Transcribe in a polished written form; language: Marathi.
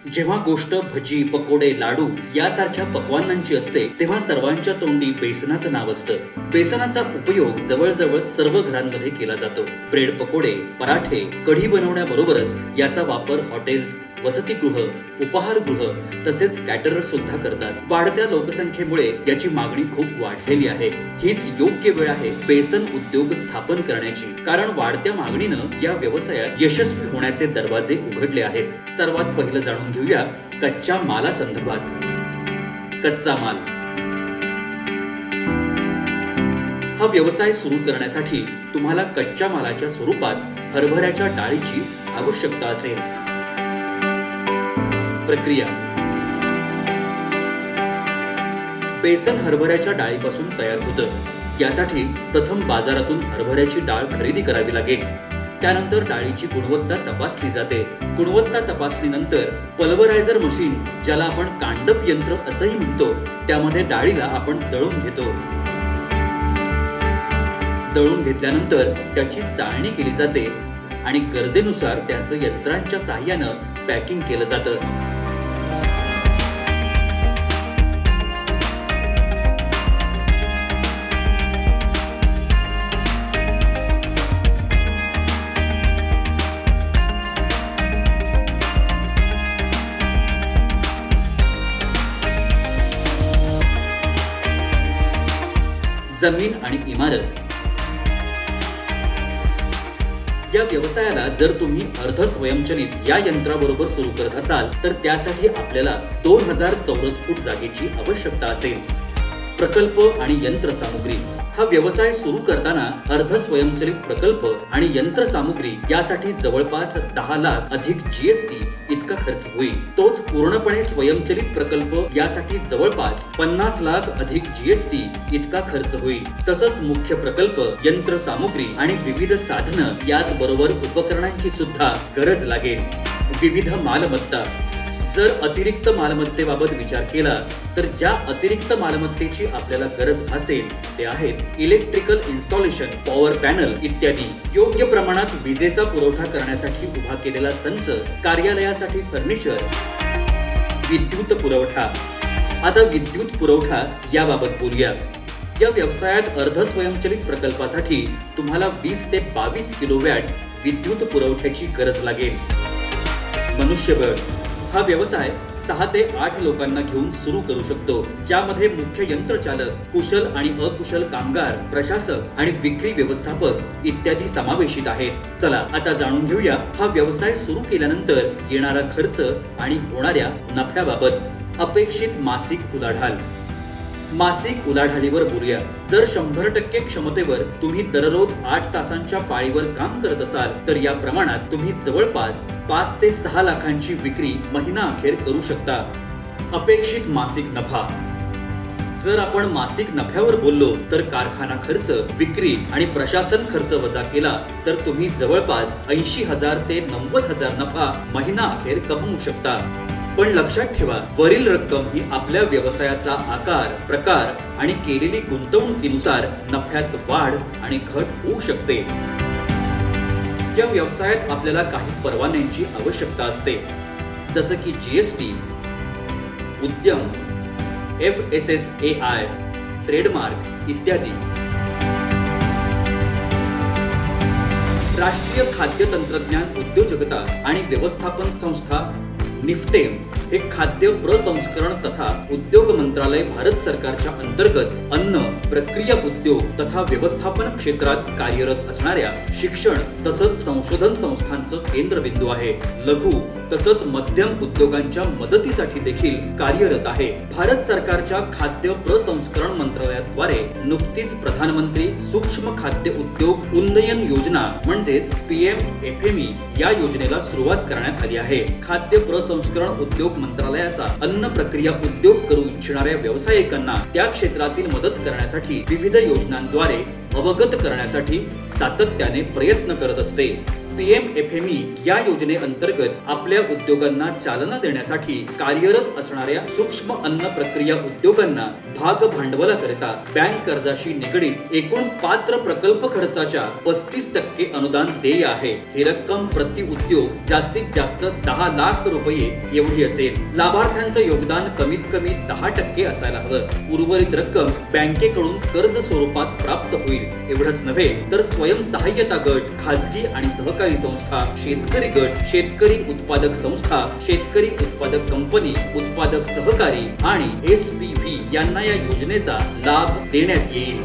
जेव्हा गोष्ट भजी, पकोडे, लाडू यासारख्या पक्वान्नांची असते तेव्हा सर्वांच्या तोंडी बेसनाचं नाव असतं। बेसनाचा उपयोग जवळजवळ सर्व घरांमध्ये केला जातो। ब्रेड पकोडे, पराठे, कढी बनवण्याबरोबरच याचा वापर हॉटेल्स, वसतिगृह, उपहारगृह तसेच कॅटरर्स सुद्धा करतात। वाढत्या लोकसंख्येमुळे याची मागणी खूप वाढलेली आहे। हीच योग्य वेळ आहे बेसन उद्योग स्थापन करण्याची, कारण वाढत्या मागणीनं या व्यवसायात यशस्वी होण्याचे दरवाजे उघडले आहेत। सर्वात पहिलं जाणून घेऊया कच्च्या मालासंदर्भात। कच्चा माल हा व्यवसाय सुरू करण्यासाठी तुम्हाला कच्च्या मालाच्या स्वरूपात हरभऱ्याच्या डाळीची आवश्यकता असेल। प्रक्रिया: बेसन हरभऱ्याच्या डाळीपासून तयार होतं। यासाठी प्रथम बाजारातून हरभऱ्याची डाळ खरेदी करावी लागेल। त्यानंतर डाळीची गुणवत्ता तपासली जाते। गुणवत्ता तपासणीनंतर पल्वरायझर मशीन, ज्याला आपण कांडप यंत्र असंही म्हणतो, त्यामध्ये डाळीला आपण दळून घेतो। दळून घेतल्यानंतर त्याची चाळणी केली जाते आणि गरजेनुसार त्याचं यंत्रांच्या साहाय्यानं पॅकिंग केलं जातं। जमीन आणि इमारत: या व्यवसायाला जर तुम्ही अर्ध स्वयंचलित या यंत्राबरोबर सुरू करत असाल तर त्यासाठी आपल्याला 2000 चौरस फूट जागेची आवश्यकता असेल। प्रकल्प आणि यंत्रसामुग्री: हा व्यवसाय सुरू करताना अर्ध स्वयंचलित प्रकल्प आणि यंत्रसामुग्री यासाठी जवळपास 10 लाख अधिक जीएसटी इतका खर्च होईल। तोच पूर्णपणे स्वयंचलित प्रकल्प यासाठी जवळपास 50 लाख अधिक जीएसटी इतका खर्च होईल। तसंच मुख्य प्रकल्प, यंत्रसामुग्री आणि विविध साधनं याचबरोबर उपकरणांची सुद्धा गरज लागेल। विविध मालमत्ता: जर अतिरिक्त मालमत्तेबाबत विचार केला तर ज्या अतिरिक्त मालमत्तेची आपल्याला गरज भासेल ते आहेत इलेक्ट्रिकल इन्स्टॉलेशन, पॉवर पॅनल इत्यादी। योग्य प्रमाणात विजेचा पुरवठा करण्यासाठी उभा केलेला संच, कार्यालयासाठी फर्निचर, विद्युत पुरवठा। आता विद्युत पुरवठा याबाबत बोलूया। या व्यवसायात अर्ध स्वयंचलित प्रकल्पासाठी तुम्हाला 20 ते 22 किलोवॅट विद्युत पुरवठ्याची गरज लागेल। मनुष्यबळ: हा व्यवसाय 6 ते 8 लोकांना घेऊन सुरू करू शकतो, ज्यामध्ये मुख्य यंत्रचालक, कुशल आणि अकुशल कामगार, प्रशासक आणि विक्री व्यवस्थापक इत्यादी समावेशित आहेत। चला आता जाणून घेऊया हा व्यवसाय सुरू केल्यानंतर येणारा खर्च आणि होणाऱ्या नफ्याबाबत। अपेक्षित मासिक उलाढाल: मासिक उलाढालीवर बोलूया। जर 100% क्षमतेवर तुम्ही दररोज 8 तासांच्या पाळीवर काम करत असाल तर या प्रमाणात तुम्ही जवळपास 5 ते 6 लाखांची विक्री महिना अखेर करू शकता। अपेक्षित मासिक नफा: जर आपण मासिक नफ्यावर बोललो तर कारखाना खर्च, विक्री आणि प्रशासन खर्च वजा केला तर तुम्ही जवळपास 80,000 ते 90,000 नफा महिना अखेर कमवू शकता। पण लक्षात ठेवा, वरील रक्कम ही आपल्या व्यवसायाचा आकार, प्रकार आणि केलेली गुंतवणुकीनुसार नफ्यात वाढ आणि घट होऊ शकते। या व्यवसायात आपल्याला काही परवान्यांची आवश्यकता असते, जसं की जीएसटी, उद्यम, FSSAI, ट्रेडमार्क इत्यादी। राष्ट्रीय खाद्य तंत्रज्ञान उद्योजकता आणि व्यवस्थापन संस्था निफ्टेम हे खाद्य प्रसंस्करण तथा उद्योग मंत्रालय भारत सरकारच्या अंतर्गत अन्न, प्रक्रिया उद्योग तथा व्यवस्थापन क्षेत्रात कार्यरत असणाऱ्या शिक्षण तसंच संशोधन संस्थांचं केंद्रबिंदू आहे। लघु तसंच मध्यम उद्योगांच्या मदतीसाठी देखील कार्यरत आहे। भारत सरकारच्या खाद्य प्रसंस्करण मंत्रालयाद्वारे नुकतीच प्रधानमंत्री सूक्ष्म खाद्य उद्योग उन्नयन योजना म्हणजेच PMFME या योजनेला सुरुवात करण्यात आली आहे। खाद्य प्रसंस्करण उद्योग मंत्रालयाचा अन्न प्रक्रिया उद्योग करू इच्छिणाऱ्या व्यावसायिकांना त्या क्षेत्रातील मदत करण्यासाठी विविध योजनांद्वारे अवगत करण्यासाठी सातत्याने प्रयत्न करत असते। PMFME या योजनेअंतर्गत आपल्या उद्योगांना चालना देण्यासाठी कार्यरत असणाऱ्या सूक्ष्म अन्न प्रक्रिया उद्योगांना भाग भांडवलाकरिता बँक कर्जाशी निगडीत एकूण पात्र प्रकल्प खर्चाच्या 35% अनुदान देय आहे। ही रक्कम प्रति उद्योग जास्तीत जास्त 10 लाख रुपये एवढी असेल। लाभार्थ्यांचं योगदान कमीत कमी 10% असायला हवं। उर्वरित रक्कम बँकेकडून कर्ज स्वरूपात प्राप्त होईल। एवढंच नव्हे तर स्वयंसहाय्यता गट, खाजगी आणि सहकारी संस्था, शेतकरी गट, शेतकरी उत्पादक संस्था, शेतकरी उत्पादक कंपनी, उत्पादक सहकारी आणि SPV यांना या योजनेचा लाभ देण्यात येईल।